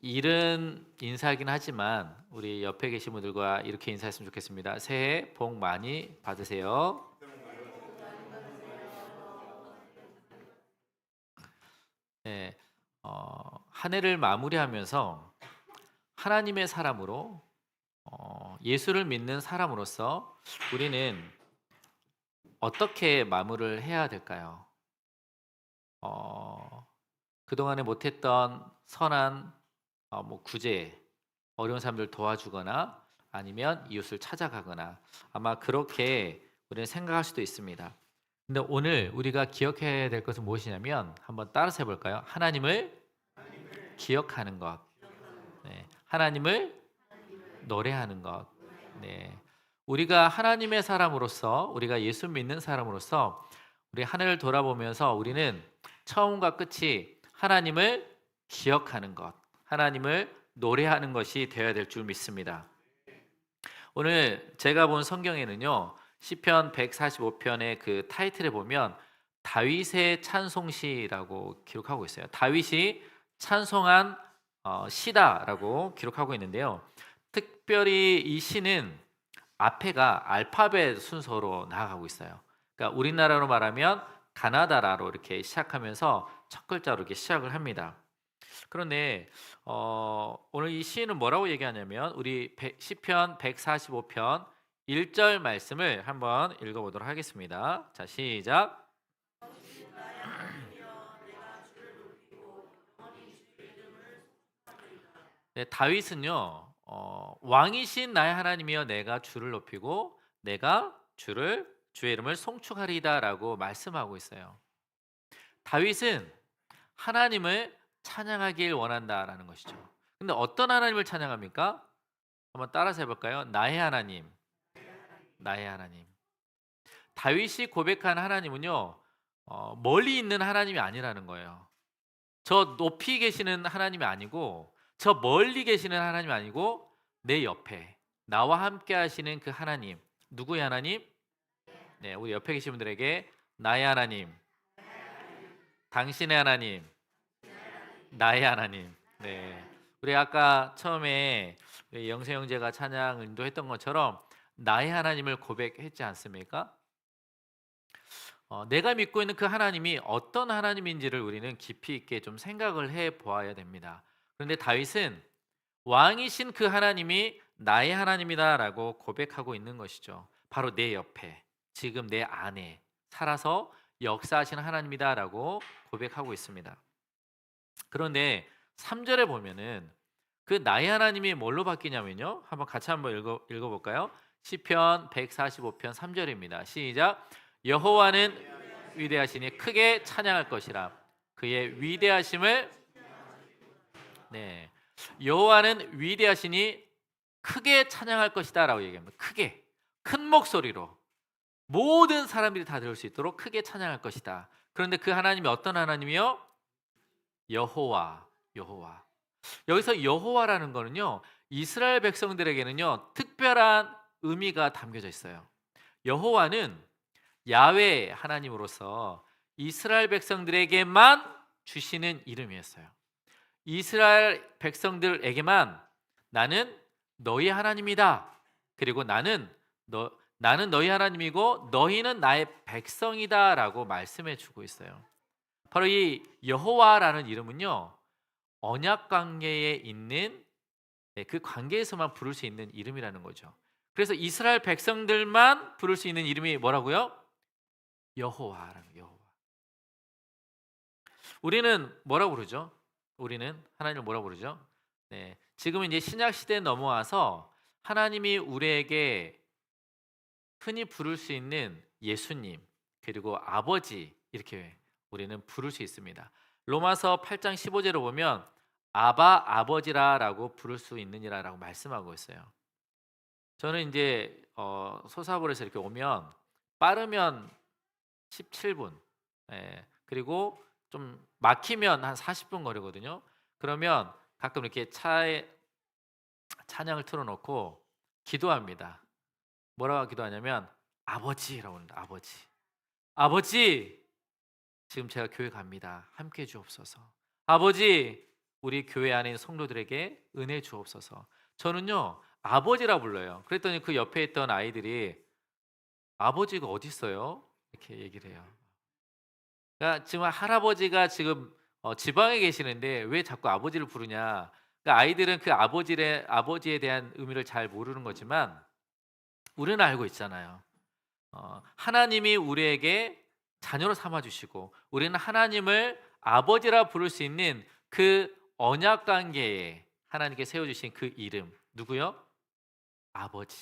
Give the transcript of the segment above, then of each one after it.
이른 인사이긴 하지만 우리 옆에 계신 분들과 이렇게 인사했으면 좋겠습니다. 새해 복 많이 받으세요. 네, 한 해를 마무리하면서 하나님의 사람으로 예수를 믿는 사람으로서 우리는 어떻게 마무리를 해야 될까요? 어, 그동안에 못했던 선한 구제, 어려운 사람들 도와주거나 아니면 이웃을 찾아가거나 아마 그렇게 우리는 생각할 수도 있습니다. 근데 오늘 우리가 기억해야 될 것은 무엇이냐면 한번 따라서 해볼까요? 하나님을 기억하는 것, 네. 하나님을 노래하는 것. 네. 우리가 하나님의 사람으로서 우리가 예수 믿는 사람으로서 우리 한 해를 돌아보면서 우리는 처음과 끝이 하나님을 기억하는 것, 하나님을 노래하는 것이 되어야 될 줄 믿습니다. 오늘 제가 본 성경에는요. 시편 145편의 그 타이틀에 보면 다윗의 찬송시라고 기록하고 있어요. 다윗이 찬송한 시다라고 기록하고 있는데요. 특별히 이 시는 앞에가 알파벳 순서로 나아가고 있어요. 그러니까 우리나라로 말하면 가나다라로 이렇게 시작하면서 첫 글자로 이렇게 시작을 합니다. 그런데 오늘 이 시인은 뭐라고 얘기하냐면 우리 시편 145편 1절 말씀을 한번 읽어보도록 하겠습니다. 자, 시작. 네, 다윗은요, 왕이신 나의 하나님이여 내가 주를 높이고 내가 주의 이름을 송축하리다라고 말씀하고 있어요. 다윗은 하나님을 찬양하길 원한다라는 것이죠. 근데 어떤 하나님을 찬양합니까? 한번 따라서 해볼까요? 나의 하나님, 나의 하나님. 다윗이 고백한 하나님은요, 멀리 있는 하나님이 아니라는 거예요. 저 높이 계시는 하나님이 아니고, 저 멀리 계시는 하나님이 아니고, 내 옆에 나와 함께 하시는 그 하나님. 누구의 하나님? 네, 우리 옆에 계신 분들에게 나의 하나님, 당신의 하나님, 나의 하나님. 네, 우리 아까 처음에 우리 영세 형제가 찬양 인도했던 것처럼 나의 하나님을 고백했지 않습니까? 내가 믿고 있는 그 하나님이 어떤 하나님인지를 우리는 깊이 있게 좀 생각을 해 보아야 됩니다. 그런데 다윗은 왕이신 그 하나님이 나의 하나님이다라고 고백하고 있는 것이죠. 바로 내 옆에, 지금 내 안에 살아서 역사하시는 하나님이다라고 고백하고 있습니다. 그런데 3절에 보면은 그 나의 하나님이 뭘로 바뀌냐면요. 한번 읽어볼까요? 시편 145편 3절입니다. 시작. 여호와는 위대하시니 크게 찬양할 것이라. 그의 위대하심을 네. 여호와는 위대하시니 크게 찬양할 것이다라고 얘기합니다. 크게 큰 목소리로 모든 사람들이 다 들을 수 있도록 크게 찬양할 것이다. 그런데 그 하나님이 어떤 하나님이요? 여호와, 여호와. 여기서 여호와라는 거는요, 이스라엘 백성들에게는요, 특별한 의미가 담겨져 있어요. 여호와는 야훼 하나님으로서 이스라엘 백성들에게만 주시는 이름이었어요. 이스라엘 백성들에게만 나는 너희 하나님이다. 그리고 나는 너희 하나님이고 너희는 나의 백성이다라고 말씀해 주고 있어요. 바로 이 여호와라는 이름은요. 언약 관계에 있는 그 관계에서만 부를 수 있는 이름이라는 거죠. 그래서 이스라엘 백성들만 부를 수 있는 이름이 뭐라고요? 여호와라는 여호와. 우리는 뭐라고 부르죠? 우리는 하나님을 뭐라고 부르죠? 네. 지금은 이제 신약 시대에 넘어와서 하나님이 우리에게 흔히 부를 수 있는 예수님 그리고 아버지 이렇게 우리는 부를 수 있습니다. 로마서 8장 15절을 보면 아바 아버지라라고 부를 수 있느니라라고 말씀하고 있어요. 저는 이제 소사볼에서 이렇게 오면 빠르면 17분, 예, 그리고 좀 막히면 한 40분 거리거든요. 그러면 가끔 이렇게 차에 찬양을 틀어놓고 기도합니다. 뭐라고 기도하냐면 아버지라고 합니다. 아버지, 아버지, 지금 제가 교회 갑니다. 함께 주옵소서. 아버지, 우리 교회 안에 있는 성도들에게 은혜 주옵소서. 저는요 아버지라 불러요. 그랬더니 그 옆에 있던 아이들이 아버지가 어디 있어요? 이렇게 얘기를 해요. 그러니까 지금 할아버지가 지금 지방에 계시는데 왜 자꾸 아버지를 부르냐. 그러니까 아이들은 그 아버지에 대한 의미를 잘 모르는 거지만 우리는 알고 있잖아요. 하나님이 우리에게 자녀로 삼아 주시고 우리는 하나님을 아버지라 부를 수 있는 그 언약 관계에 하나님께 세워 주신 그 이름 누구요? 아버지.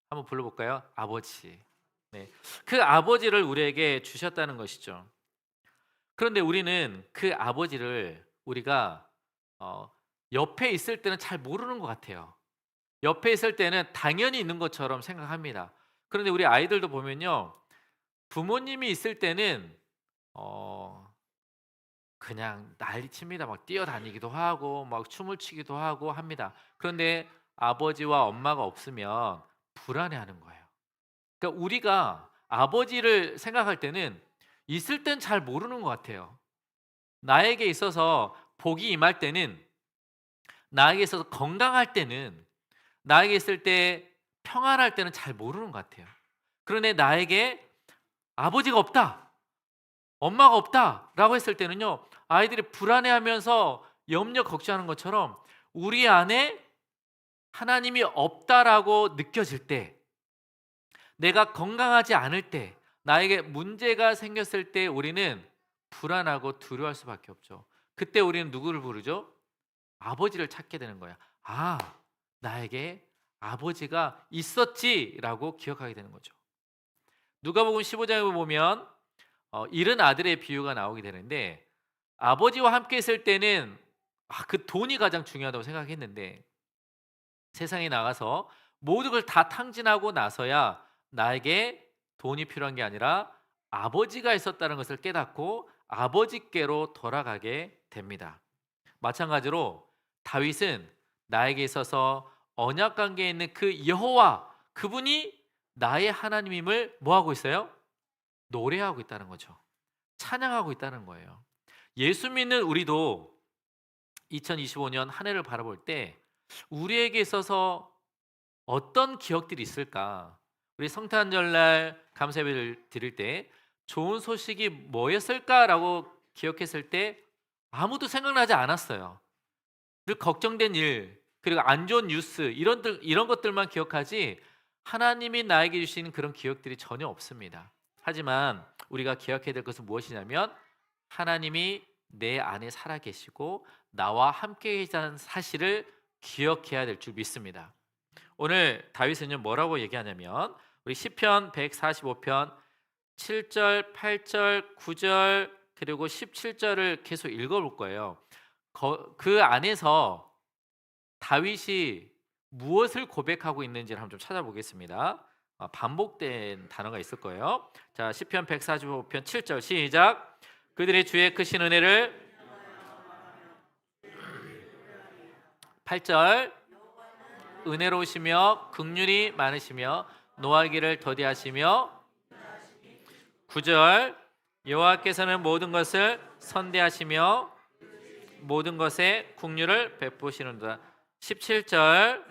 한번 불러 볼까요? 아버지. 네. 그 아버지를 우리에게 주셨다는 것이죠. 그런데 우리는 그 아버지를 우리가 어 옆에 있을 때는 잘 모르는 것 같아요. 옆에 있을 때는 당연히 있는 것처럼 생각합니다. 그런데 우리 아이들도 보면요. 부모님이 있을 때는 어 그냥 난리칩니다. 막 뛰어다니기도 하고 막 춤을 추기도 하고 합니다. 그런데 아버지와 엄마가 없으면 불안해하는 거예요. 그러니까 우리가 아버지를 생각할 때는 있을 땐 잘 모르는 것 같아요. 나에게 있어서 복이 임할 때는, 나에게 있어서 건강할 때는, 나에게 있을 때 평안할 때는 잘 모르는 것 같아요. 그런데 나에게 아버지가 없다, 엄마가 없다라고 했을 때는요, 아이들이 불안해하면서 염려 걱정하는 것처럼 우리 안에 하나님이 없다라고 느껴질 때, 내가 건강하지 않을 때, 나에게 문제가 생겼을 때 우리는 불안하고 두려워할 수밖에 없죠. 그때 우리는 누구를 부르죠? 아버지를 찾게 되는 거야. 아, 나에게 아버지가 있었지라고 기억하게 되는 거죠. 누가복음 15장에 보면 잃은 아들의 비유가 나오게 되는데, 아버지와 함께 있을 때는 그 돈이 가장 중요하다고 생각했는데 세상에 나가서 모든 걸 다 탕진하고 나서야 나에게 돈이 필요한 게 아니라 아버지가 있었다는 것을 깨닫고 아버지께로 돌아가게 됩니다. 마찬가지로 다윗은 나에게 있어서 언약 관계에 있는 그 여호와, 그분이 나의 하나님임을 뭐 하고 있어요? 노래하고 있다는 거죠. 찬양하고 있다는 거예요. 예수 믿는 우리도 2025년 한 해를 바라볼 때 우리에게 있어서 어떤 기억들이 있을까? 우리 성탄절날 감사예배를 드릴 때 좋은 소식이 뭐였을까라고 기억했을 때 아무도 생각나지 않았어요. 늘 걱정된 일, 그리고 안 좋은 뉴스 이런 것들만 기억하지 하나님이 나에게 주신 그런 기억들이 전혀 없습니다. 하지만 우리가 기억해야 될 것은 무엇이냐면 하나님이 내 안에 살아 계시고 나와 함께 계시다는 사실을 기억해야 될 줄 믿습니다. 오늘 다윗은요 뭐라고 얘기하냐면 우리 시편 145편 7절, 8절, 9절 그리고 17절을 계속 읽어볼 거예요. 그 안에서 다윗이 무엇을 고백하고 있는지를 한번 좀 찾아보겠습니다. 반복된 단어가 있을 거예요. 자, 시편 145편 7절 시작. 그들의 주의 크신 은혜를 8절 은혜로우시며 긍휼이 많으시며 노하기를 더디하시며 9절 여호와께서는 모든 것을 선대하시며 모든 것에 긍휼을 베푸시는도다. 17절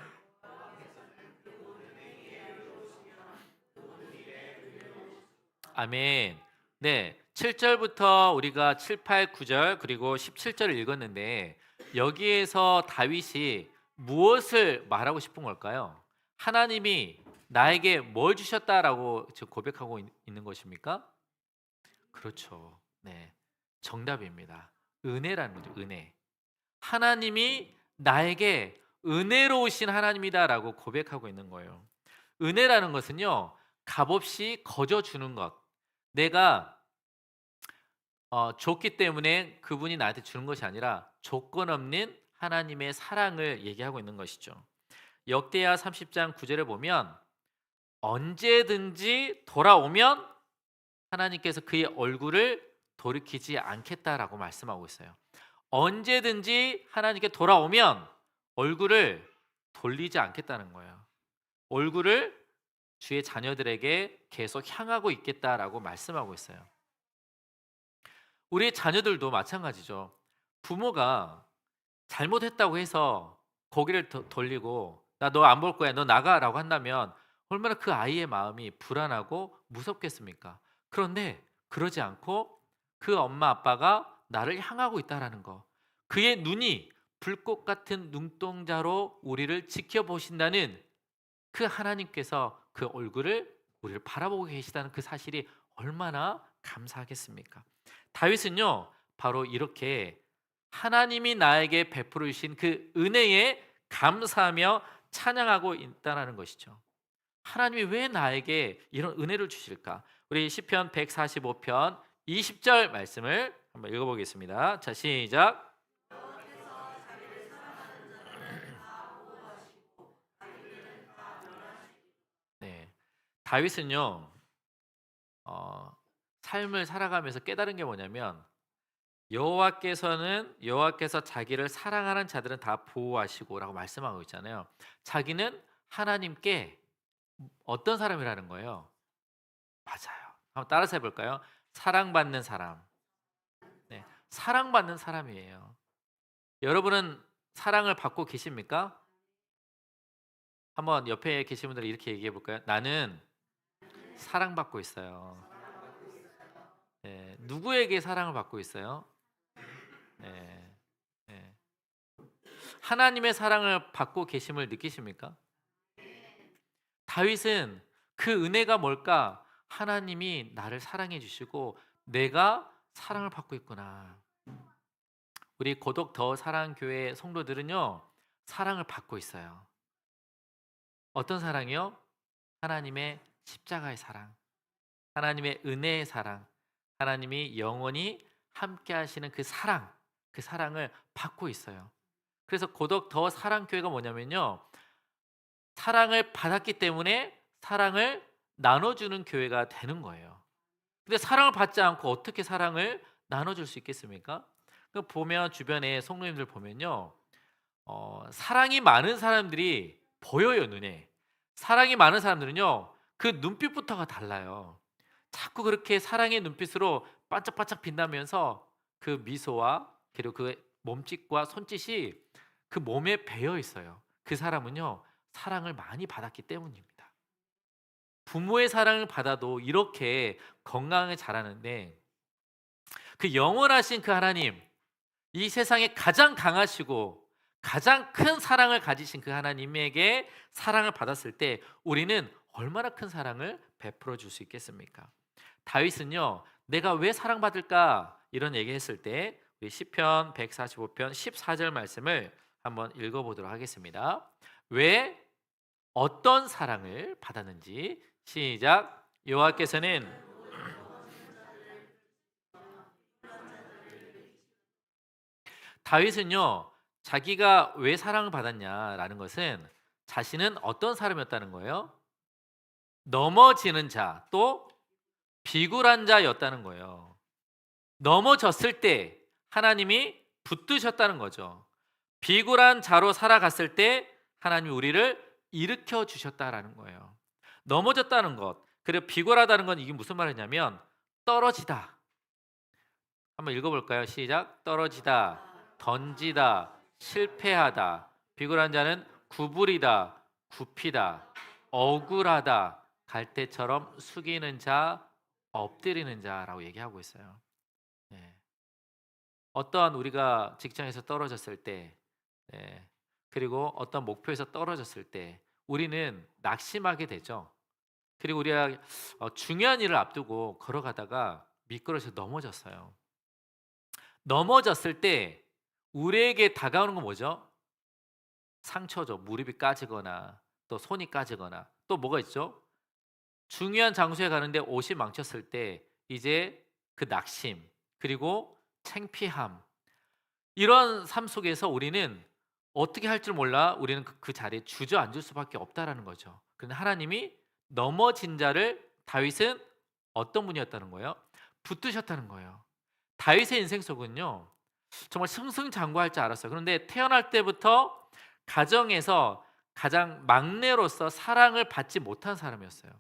아멘. 네, 7절부터 우리가 7, 8, 9절 그리고 17절을 읽었는데 여기에서 다윗이 무엇을 말하고 싶은 걸까요? 하나님이 나에게 뭘 주셨다라고 지금 고백하고 있는 것입니까? 그렇죠. 네, 정답입니다. 은혜라는 거죠. 은혜. 하나님이 나에게 은혜로우신 하나님이다라고 고백하고 있는 거예요. 은혜라는 것은요, 값없이 거저 주는 것. 내가 줬기 때문에 그분이 나한테 주는 것이 아니라 조건 없는 하나님의 사랑을 얘기하고 있는 것이죠. 역대하 30장 9절에 보면 언제든지 돌아오면 하나님께서 그의 얼굴을 돌이키지 않겠다라고 말씀하고 있어요. 언제든지 하나님께 돌아오면 얼굴을 돌리지 않겠다는 거예요. 얼굴을 주의 자녀들에게 계속 향하고 있겠다라고 말씀하고 있어요. 우리 자녀들도 마찬가지죠. 부모가 잘못했다고 해서 고개를 돌리고 나 너 안 볼 거야. 너 나가라고 한다면 얼마나 그 아이의 마음이 불안하고 무섭겠습니까? 그런데 그러지 않고 그 엄마 아빠가 나를 향하고 있다라는 거. 그의 눈이 불꽃 같은 눈동자로 우리를 지켜보신다는 그 하나님께서 그 얼굴을 우리를 바라보고 계시다는 그 사실이 얼마나 감사하겠습니까? 다윗은요, 바로 이렇게 하나님이 나에게 베풀어 주신 그 은혜에 감사하며 찬양하고 있다라는 것이죠. 하나님이 왜 나에게 이런 은혜를 주실까? 우리 시편 145편 20절 말씀을 한번 읽어보겠습니다. 자, 시작. 네, 다윗은요, 어, 삶을 살아가면서 깨달은 게 뭐냐면 여호와께서 자기를 사랑하는 자들은 다 보호하시고라고 말씀하고 있잖아요. 자기는 하나님께 어떤 사람이라는 거예요? 맞아요. 한번 따라서 해볼까요? 사랑받는 사람. 네, 사랑받는 사람이에요. 여러분은 사랑을 받고 계십니까? 한번 옆에 계신 분들 이렇게 얘기해 볼까요? 나는 사랑받고 있어요. 네, 누구에게 사랑을 받고 있어요? 네, 네. 하나님의 사랑을 받고 계심을 느끼십니까? 다윗은 그 은혜가 뭘까? 하나님이 나를 사랑해 주시고 내가 사랑을 받고 있구나. 우리 고독 더 사랑 교회 성도들은요, 사랑을 받고 있어요. 어떤 사랑이요? 하나님의 십자가의 사랑, 하나님의 은혜의 사랑, 하나님이 영원히 함께 하시는 그 사랑을 받고 있어요. 그래서 고독 더 사랑 교회가 뭐냐면요, 사랑을 받았기 때문에 사랑을 나눠주는 교회가 되는 거예요. 근데 사랑을 받지 않고 어떻게 사랑을 나눠줄 수 있겠습니까? 그 보면 주변에 성도님들 보면요, 사랑이 많은 사람들이 보여요, 눈에. 사랑이 많은 사람들은요, 그 눈빛부터가 달라요. 자꾸 그렇게 사랑의 눈빛으로 반짝반짝 빛나면서 그 미소와 그리고 그 몸짓과 손짓이 그 몸에 배어 있어요. 그 사람은요, 사랑을 많이 받았기 때문입니다. 부모의 사랑을 받아도 이렇게 건강하게 자라는데 그 영원하신 그 하나님, 이 세상에 가장 강하시고 가장 큰 사랑을 가지신 그 하나님에게 사랑을 받았을 때 우리는 얼마나 큰 사랑을 베풀어 줄 수 있겠습니까? 다윗은요, 내가 왜 사랑받을까? 이런 얘기했을 때 우리 시편 145편 14절 말씀을 한번 읽어보도록 하겠습니다. 왜 어떤 사랑을 받았는지 시작. 여호와께서는 다윗은요, 자기가 왜 사랑을 받았냐라는 것은 자신은 어떤 사람이었다는 거예요? 넘어지는 자, 또 비굴한 자였다는 거예요. 넘어졌을 때 하나님이 붙드셨다는 거죠. 비굴한 자로 살아갔을 때 하나님이 우리를 일으켜 주셨다라는 거예요. 넘어졌다는 것, 그리고 비굴하다는 건 이게 무슨 말이냐면 떨어지다. 한번 읽어볼까요? 시작. 떨어지다, 던지다, 실패하다. 비굴한 자는 구부리다, 굽히다, 억울하다, 갈대처럼 숙이는 자, 엎드리는 자라고 얘기하고 있어요. 네. 어떠한 우리가 직장에서 떨어졌을 때, 네. 그리고 어떤 목표에서 떨어졌을 때, 우리는 낙심하게 되죠. 그리고 우리가 중요한 일을 앞두고 걸어가다가 미끄러져 넘어졌어요. 넘어졌을 때 우리에게 다가오는 건 뭐죠? 상처죠. 무릎이 까지거나 또 손이 까지거나 또 뭐가 있죠? 중요한 장소에 가는데 옷이 망쳤을 때 이제 그 낙심 그리고 창피함 이런 삶 속에서 우리는 어떻게 할 줄 몰라 우리는 그 자리에 주저앉을 수밖에 없다라는 거죠. 그런데 하나님이 넘어진 자를 다윗은 어떤 분이었다는 거예요? 붙드셨다는 거예요. 다윗의 인생 속은요, 정말 승승장구할 줄 알았어요. 그런데 태어날 때부터 가정에서 가장 막내로서 사랑을 받지 못한 사람이었어요.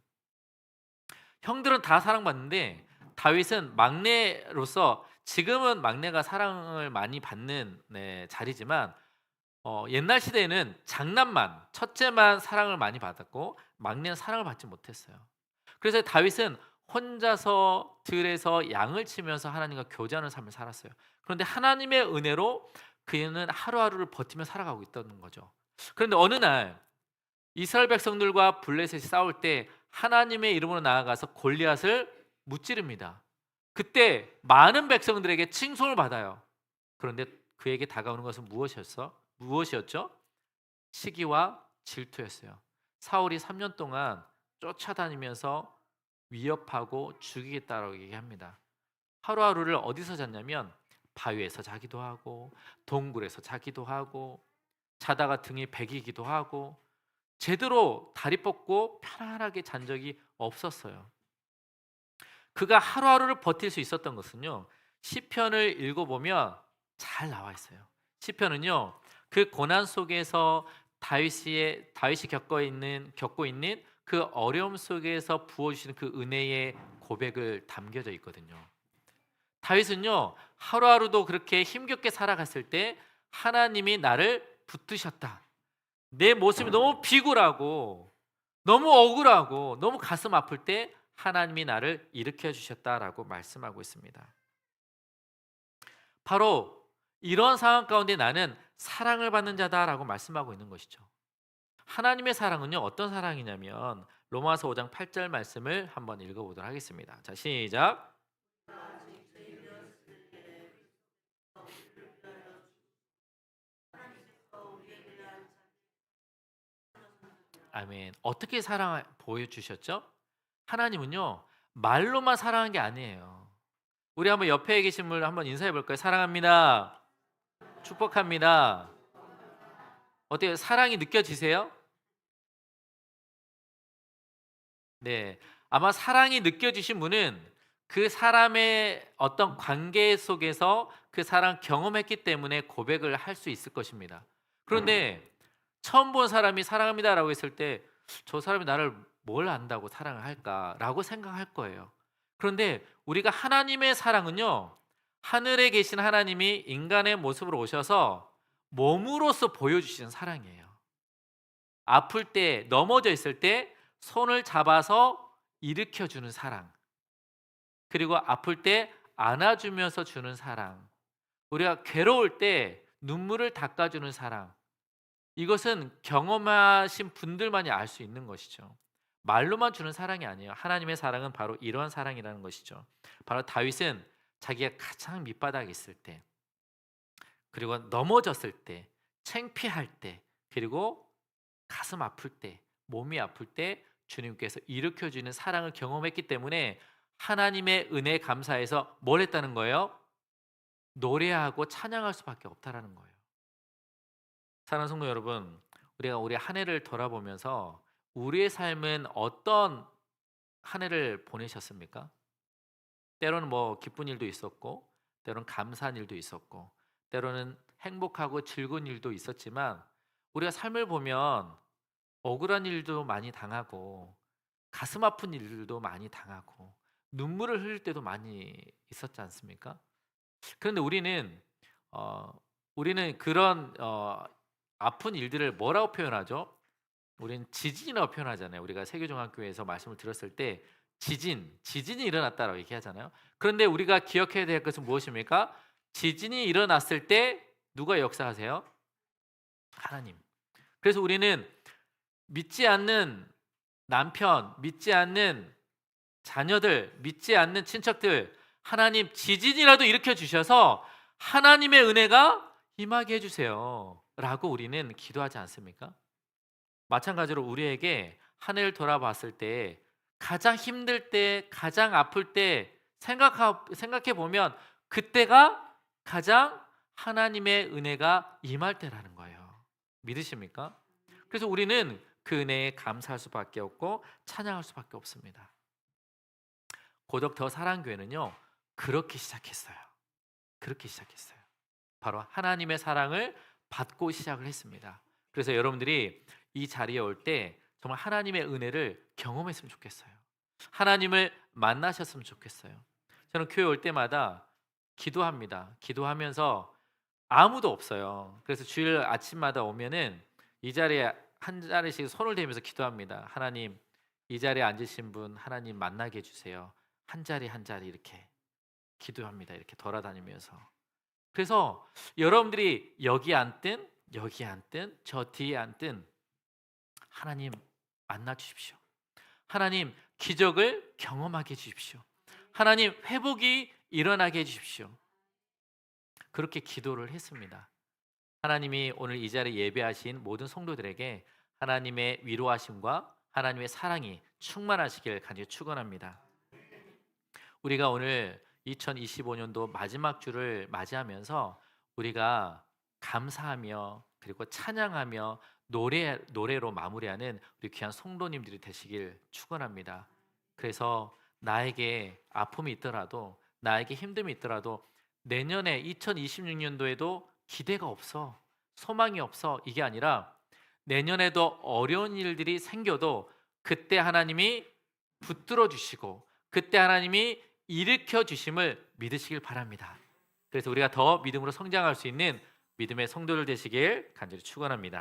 형들은 다 사랑받는데 다윗은 막내로서 지금은 막내가 사랑을 많이 받는 자리지만 옛날 시대에는 장남만, 첫째만 사랑을 많이 받았고 막내는 사랑을 받지 못했어요. 그래서 다윗은 혼자서 들에서 양을 치면서 하나님과 교제하는 삶을 살았어요. 그런데 하나님의 은혜로 그는 하루하루를 버티며 살아가고 있던 거죠. 그런데 어느 날 이스라엘 백성들과 블레셋이 싸울 때 하나님의 이름으로 나아가서 골리앗을 무찌릅니다. 그때 많은 백성들에게 칭송을 받아요. 그런데 그에게 다가오는 것은 무엇이었죠? 시기와 질투였어요. 사울이 3년 동안 쫓아다니면서 위협하고 죽이겠다라고 얘기합니다. 하루하루를 어디서 잤냐면 바위에서 자기도 하고 동굴에서 자기도 하고 자다가 등이 베기기도 하고 제대로 다리 뻗고 편안하게 잔 적이 없었어요. 그가 하루하루를 버틸 수 있었던 것은요. 시편을 읽어보면 잘 나와 있어요. 시편은요. 그 고난 속에서 다윗이 겪고 있는 그 어려움 속에서 부어주시는 그 은혜의 고백을 담겨져 있거든요. 다윗은요. 하루하루도 그렇게 힘겹게 살아갔을 때 하나님이 나를 붙드셨다. 내 모습이 너무 비굴하고 너무 억울하고 너무 가슴 아플 때 하나님이 나를 일으켜 주셨다라고 말씀하고 있습니다. 바로 이런 상황 가운데 나는 사랑을 받는 자다라고 말씀하고 있는 것이죠. 하나님의 사랑은요 어떤 사랑이냐면 로마서 5장 8절 말씀을 한번 읽어보도록 하겠습니다. 자, 시작. 아멘. 어떻게 사랑 보여주셨죠? 하나님은요 말로만 사랑한 게 아니에요. 우리 한번 옆에 계신 분 한번 인사해 볼까요? 사랑합니다. 축복합니다. 어때요? 사랑이 느껴지세요? 네. 아마 사랑이 느껴지신 분은 그 사람의 어떤 관계 속에서 그 사랑 경험했기 때문에 고백을 할 수 있을 것입니다. 그런데 처음 본 사람이 사랑합니다라고 했을 때 저 사람이 나를 뭘 안다고 사랑을 할까라고 생각할 거예요. 그런데 우리가 하나님의 사랑은요. 하늘에 계신 하나님이 인간의 모습으로 오셔서 몸으로서 보여주시는 사랑이에요. 아플 때 넘어져 있을 때 손을 잡아서 일으켜 주는 사랑. 그리고 아플 때 안아주면서 주는 사랑. 우리가 괴로울 때 눈물을 닦아주는 사랑. 이것은 경험하신 분들만이 알 수 있는 것이죠. 말로만 주는 사랑이 아니에요. 하나님의 사랑은 바로 이러한 사랑이라는 것이죠. 바로 다윗은 자기가 가장 밑바닥에 있을 때, 그리고 넘어졌을 때, 창피할 때, 그리고 가슴 아플 때, 몸이 아플 때 주님께서 일으켜 주는 사랑을 경험했기 때문에 하나님의 은혜에 감사해서 뭘 했다는 거예요? 노래하고 찬양할 수밖에 없다라는 거예요. 사랑하는 성도 여러분, 우리가 우리 한 해를 돌아보면서 우리의 삶은 어떤 한 해를 보내셨습니까? 때로는 뭐 기쁜 일도 있었고, 때로는 감사한 일도 있었고, 때로는 행복하고 즐거운 일도 있었지만 우리가 삶을 보면 억울한 일도 많이 당하고 가슴 아픈 일들도 많이 당하고 눈물을 흘릴 때도 많이 있었지 않습니까? 그런데 어 우리는 그런 아픈 일들을 뭐라고 표현하죠? 우리는 지진이라고 표현하잖아요. 우리가 세계종합교회에서 말씀을 들었을 때 지진이 일어났다라고 얘기하잖아요. 그런데 우리가 기억해야 될 것은 무엇입니까? 지진이 일어났을 때 누가 역사하세요? 하나님. 그래서 우리는 믿지 않는 남편, 믿지 않는 자녀들, 믿지 않는 친척들, 하나님 지진이라도 일으켜 주셔서 하나님의 은혜가 임하게 해주세요. 라고 우리는 기도하지 않습니까? 마찬가지로 우리에게 한 해를 돌아봤을 때 가장 힘들 때, 가장 아플 때 생각해 보면 그때가 가장 하나님의 은혜가 임할 때라는 거예요. 믿으십니까? 그래서 우리는 그 은혜에 감사할 수밖에 없고 찬양할 수밖에 없습니다. 고덕 더 사랑교회는요 그렇게 시작했어요. 그렇게 시작했어요. 바로 하나님의 사랑을 받고 시작을 했습니다. 그래서 여러분들이 이 자리에 올 때 정말 하나님의 은혜를 경험했으면 좋겠어요. 하나님을 만나셨으면 좋겠어요. 저는 교회 올 때마다 기도합니다. 기도하면서 아무도 없어요. 그래서 주일 아침마다 오면은 이 자리에 한 자리씩 손을 대면서 기도합니다. 하나님, 이 자리에 앉으신 분 하나님 만나게 해 주세요. 한 자리 한 자리 이렇게 기도합니다. 이렇게 돌아다니면서. 그래서 여러분들이 여기 앉든 여기 앉든 저 뒤에 앉든 하나님 만나 주십시오. 하나님 기적을 경험하게 해 주십시오. 하나님 회복이 일어나게 해 주십시오. 그렇게 기도를 했습니다. 하나님이 오늘 이 자리에 예배하신 모든 성도들에게 하나님의 위로하심과 하나님의 사랑이 충만하시길 간절히 축원합니다. 우리가 오늘 2025년도 마지막 주를 맞이하면서 우리가 감사하며 그리고 찬양하며 노래로 마무리하는 우리 귀한 성도님들이 되시길 축원합니다. 그래서 나에게 아픔이 있더라도 나에게 힘듦이 있더라도 내년에 2026년도에도 기대가 없어. 소망이 없어. 이게 아니라 내년에도 어려운 일들이 생겨도 그때 하나님이 붙들어 주시고 그때 하나님이 일으켜 주심을 믿으시길 바랍니다. 그래서 우리가 더 믿음으로 성장할 수 있는 믿음의 성도들 되시길 간절히 축원합니다.